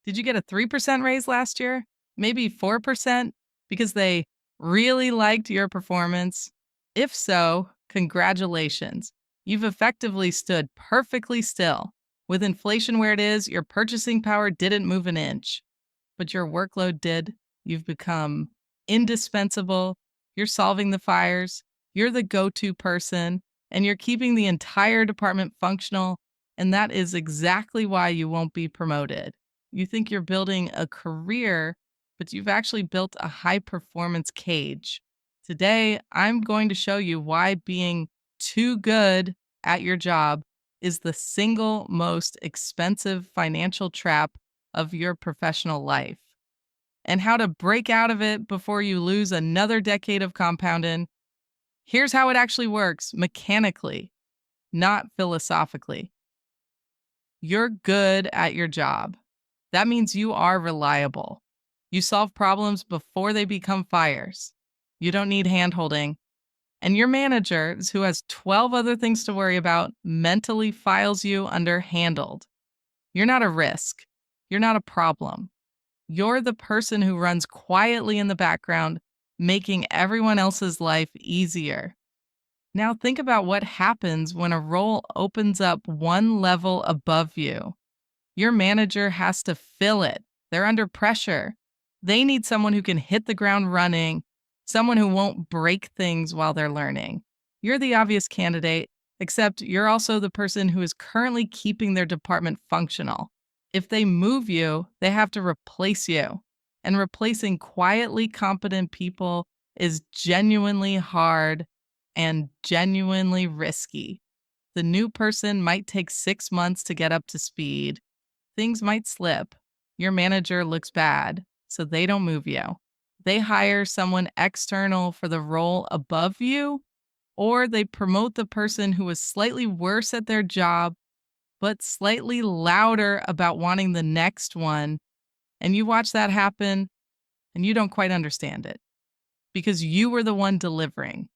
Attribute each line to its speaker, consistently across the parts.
Speaker 1: Did you get a 3% raise last year? Maybe 4% because they really liked your performance? If so, congratulations. You've effectively stood perfectly still. With inflation where it is, your purchasing power didn't move an inch, but your workload did. You've become indispensable. You're solving the fires. You're the go to person, and you're keeping the entire department functional. And that is exactly why you won't be promoted. You think you're building a career, but you've actually built a high performance cage. Today, I'm going to show you why being too good at your job is the single most expensive financial trap of your professional life, and how to break out of it before you lose another decade of compounding. Here's how it actually works mechanically, not philosophically. You're good at your job. That means you are reliable. You solve problems before they become fires. You don't need handholding. And your manager, who has 12 other things to worry about, mentally files you under handled. You're not a risk. You're not a problem. You're the person who runs quietly in the background, making everyone else's life easier. Now think about what happens when a role opens up one level above you. Your manager has to fill it. They're under pressure. They need someone who can hit the ground running, someone who won't break things while they're learning. You're the obvious candidate, except you're also the person who is currently keeping their department functional. If they move you, they have to replace you. And replacing quietly competent people is genuinely hard and genuinely risky. The new person might take 6 months to get up to speed. Things might slip. Your manager looks bad, so they don't move you. They hire someone external for the role above you, or they promote the person who is slightly worse at their job, but slightly louder about wanting the next one. And you watch that happen, and you don't quite understand it because you were the one delivering.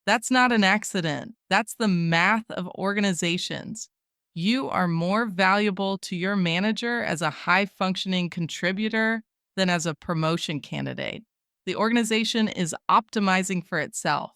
Speaker 1: That's not an accident. That's the math of organizations. You are more valuable to your manager as a high functioning contributor than as a promotion candidate. The organization is optimizing for itself.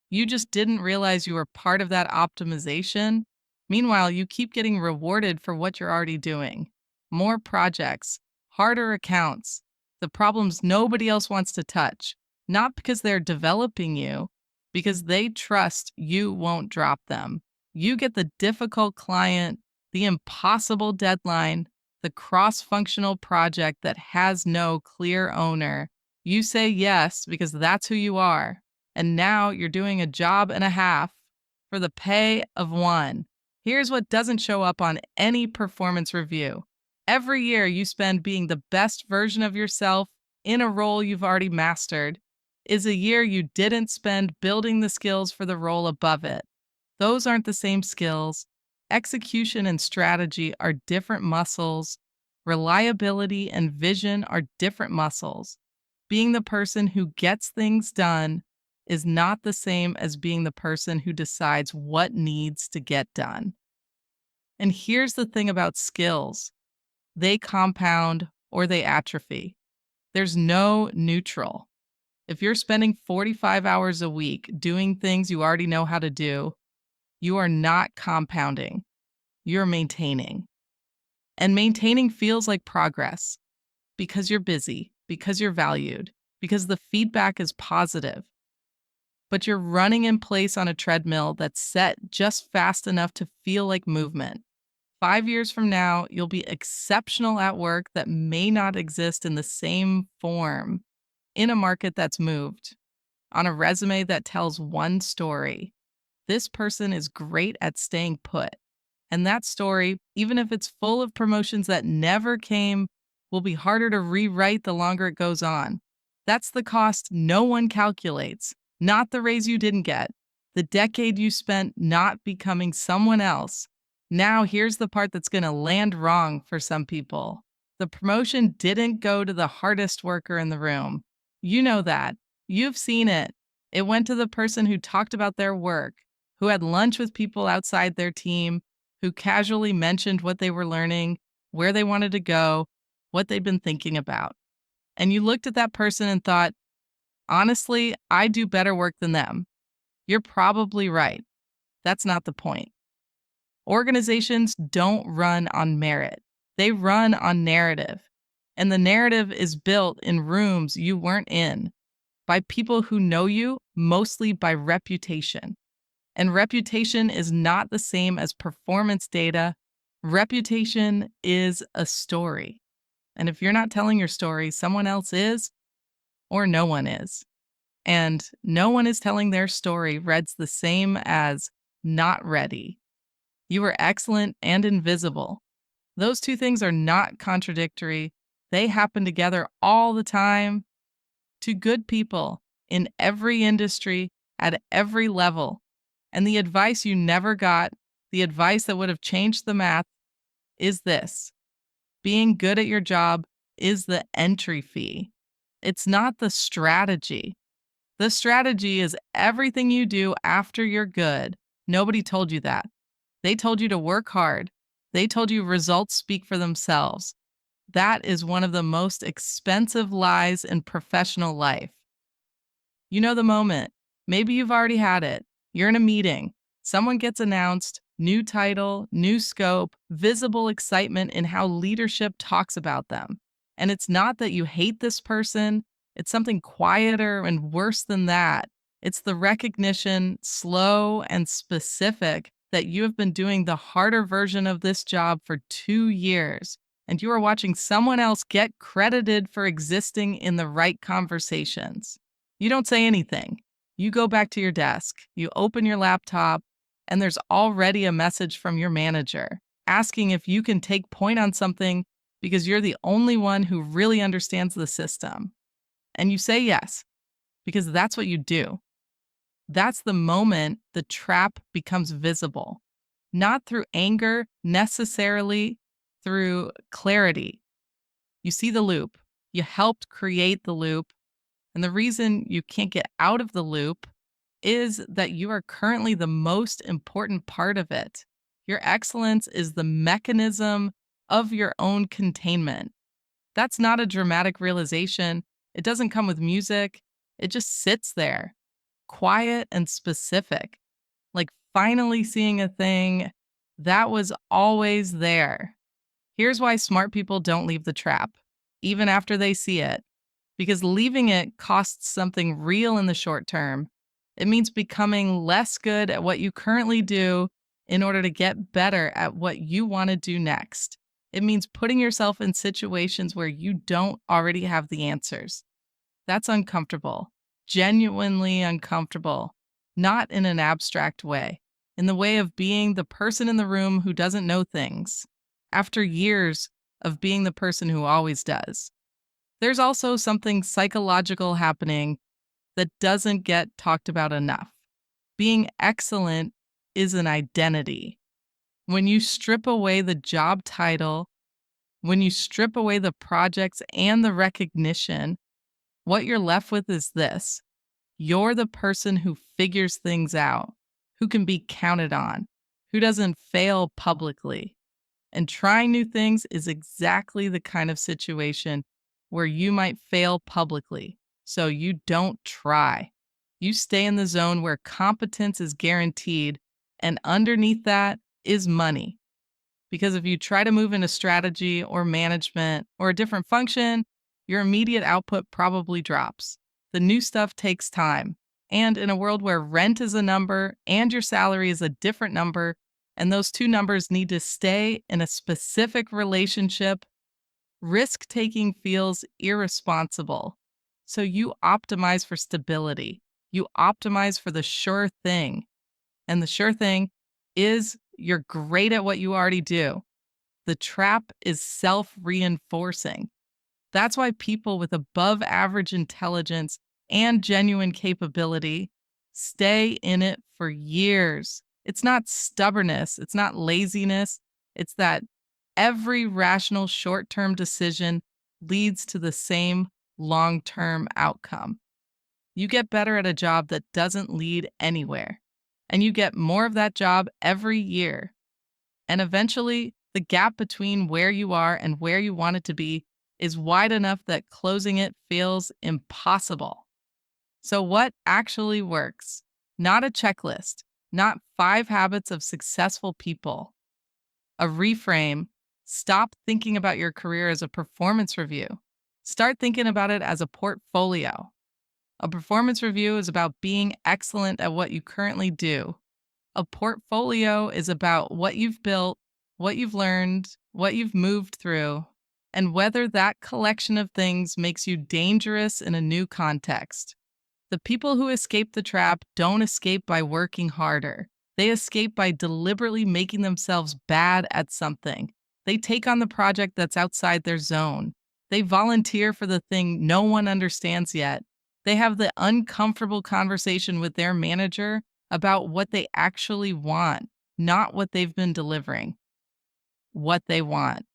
Speaker 1: You just didn't realize you were part of that optimization. Meanwhile, you keep getting rewarded for what you're already doing. More projects, harder accounts, the problems nobody else wants to touch, not because they're developing you, because they trust you won't drop them. You get the difficult client, the impossible deadline, the cross-functional project that has no clear owner. You say yes because that's who you are. And now you're doing a job and a half for the pay of one. Here's what doesn't show up on any performance review. Every year you spend being the best version of yourself in a role you've already mastered is a year you didn't spend building the skills for the role above it. Those aren't the same skills. Execution and strategy are different muscles. Reliability and vision are different muscles. Being the person who gets things done is not the same as being the person who decides what needs to get done. And here's the thing about skills: they compound or they atrophy. There's no neutral. If you're spending 45 hours a week doing things you already know how to do, you are not compounding. You're maintaining. And maintaining feels like progress because you're busy, because you're valued, because the feedback is positive. But you're running in place on a treadmill that's set just fast enough to feel like movement. 5 years from now, you'll be exceptional at work that may not exist in the same form, in a market that's moved, on a resume that tells one story. This person is great at staying put. And that story, even if it's full of promotions that never came, will be harder to rewrite the longer it goes on. That's the cost no one calculates, not the raise you didn't get, the decade you spent not becoming someone else. Now, here's the part that's going to land wrong for some people. The promotion didn't go to the hardest worker in the room. You know that. You've seen it. It went to the person who talked about their work, who had lunch with people outside their team, who casually mentioned what they were learning, where they wanted to go, what they've been thinking about. And you looked at that person and thought, honestly, I do better work than them. You're probably right. That's not the point. Organizations don't run on merit, they run on narrative. And the narrative is built in rooms you weren't in by people who know you mostly by reputation. And reputation is not the same as performance data. Reputation is a story. And if you're not telling your story, someone else is, or no one is. And no one is telling their story reads the same as not ready. You are excellent and invisible. Those two things are not contradictory. They happen together all the time to good people in every industry at every level. And the advice you never got, the advice that would have changed the math, is this: being good at your job is the entry fee. It's not the strategy. The strategy is everything you do after you're good. Nobody told you that. They told you to work hard. They told you results speak for themselves. That is one of the most expensive lies in professional life. You know the moment. Maybe you've already had it. You're in a meeting. Someone gets announced, new title, new scope, visible excitement in how leadership talks about them. And it's not that you hate this person, it's something quieter and worse than that. It's the recognition, slow and specific, that you have been doing the harder version of this job for 2 years, and you are watching someone else get credited for existing in the right conversations. You don't say anything. You go back to your desk, you open your laptop, and there's already a message from your manager asking if you can take point on something because you're the only one who really understands the system. And you say yes, because that's what you do. That's the moment the trap becomes visible, not through anger, necessarily through clarity. You see the loop. You helped create the loop. And the reason you can't get out of the loop is that you are currently the most important part of it. Your excellence is the mechanism of your own containment. That's not a dramatic realization. It doesn't come with music. It just sits there, quiet and specific, like finally seeing a thing that was always there. Here's why smart people don't leave the trap, even after they see it, because leaving it costs something real in the short term. It means becoming less good at what you currently do in order to get better at what you want to do next. It means putting yourself in situations where you don't already have the answers. That's uncomfortable, genuinely uncomfortable, not in an abstract way, in the way of being the person in the room who doesn't know things, after years of being the person who always does. There's also something psychological happening that doesn't get talked about enough. Being excellent is an identity. When you strip away the job title, when you strip away the projects and the recognition, what you're left with is this: you're the person who figures things out, who can be counted on, who doesn't fail publicly. And trying new things is exactly the kind of situation where you might fail publicly, so you don't try. You stay in the zone where competence is guaranteed, and underneath that is money. Because if you try to move into strategy or management or a different function, your immediate output probably drops. The new stuff takes time. And in a world where rent is a number and your salary is a different number, and those two numbers need to stay in a specific relationship, risk taking feels irresponsible. So you optimize for stability. You optimize for the sure thing. And the sure thing is you're great at what you already do. The trap is self reinforcing. That's why people with above average intelligence and genuine capability stay in it for years. It's not stubbornness, it's not laziness, it's that every rational short term decision leads to the same long term outcome. You get better at a job that doesn't lead anywhere, and you get more of that job every year. And eventually, the gap between where you are and where you want it to be is wide enough that closing it feels impossible. So, what actually works? Not a checklist, not 5 habits of successful people. A reframe. Stop thinking about your career as a performance review. Start thinking about it as a portfolio. A performance review is about being excellent at what you currently do. A portfolio is about what you've built, what you've learned, what you've moved through, and whether that collection of things makes you dangerous in a new context. The people who escape the trap don't escape by working harder. They escape by deliberately making themselves bad at something. They take on the project that's outside their zone. They volunteer for the thing no one understands yet. They have the uncomfortable conversation with their manager about what they actually want, not what they've been delivering, what they want.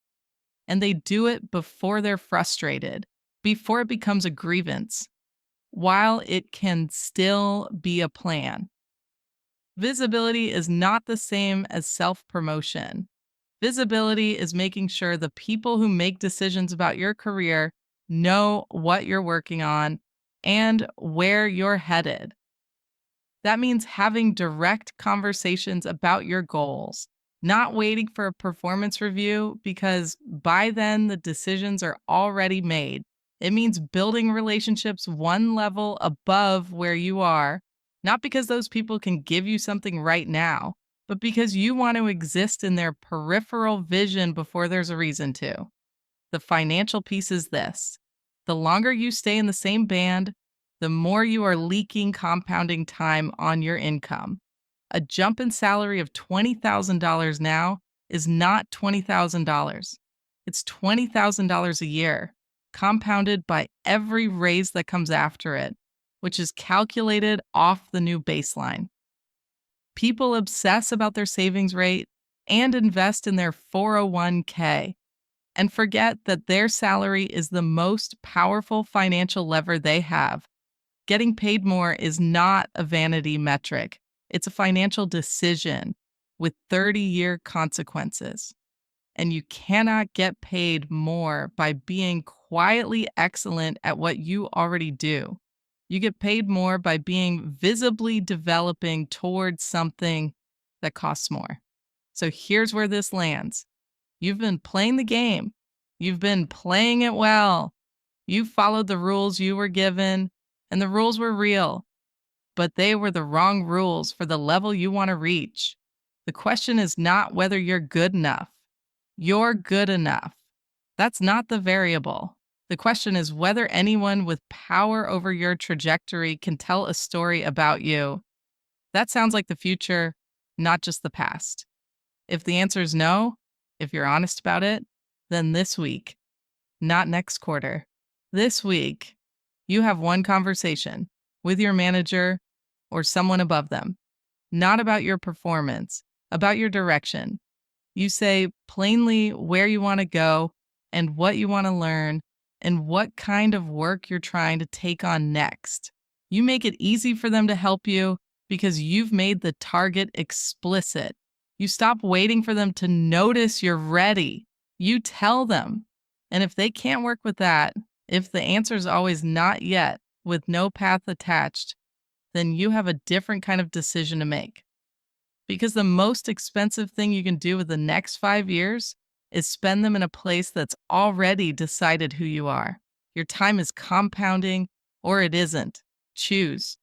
Speaker 1: And they do it before they're frustrated, before it becomes a grievance, while it can still be a plan. Visibility is not the same as self promotion. Visibility is making sure the people who make decisions about your career know what you're working on and where you're headed. That means having direct conversations about your goals, not waiting for a performance review because by then the decisions are already made. It means building relationships one level above where you are, not because those people can give you something right now, but because you want to exist in their peripheral vision before there's a reason to. The financial piece is this: the longer you stay in the same band, the more you are leaking compounding time on your income. A jump in salary of $20,000 now is not $20,000. It's $20,000 a year, compounded by every raise that comes after it, which is calculated off the new baseline. People obsess about their savings rate and invest in their 401k and forget that their salary is the most powerful financial lever they have. Getting paid more is not a vanity metric. It's a financial decision with 30-year consequences. And you cannot get paid more by being quietly excellent at what you already do. You get paid more by being visibly developing towards something that costs more. So here's where this lands. You've been playing the game. You've been playing it well. You followed the rules you were given, and the rules were real, but they were the wrong rules for the level you want to reach. The question is not whether you're good enough. You're good enough. That's not the variable. The question is whether anyone with power over your trajectory can tell a story about you. That sounds like the future, not just the past. If the answer is no, if you're honest about it, then this week, not next quarter, this week, you have one conversation with your manager or someone above them, not about your performance, about your direction. You say plainly where you want to go and what you want to learn and what kind of work you're trying to take on next. You make it easy for them to help you because you've made the target explicit. You stop waiting for them to notice you're ready. You tell them. And if they can't work with that, if the answer is always not yet with no path attached, then you have a different kind of decision to make. Because the most expensive thing you can do with the next 5 years is spend them in a place that's already decided who you are. Your time is compounding or it isn't. Choose.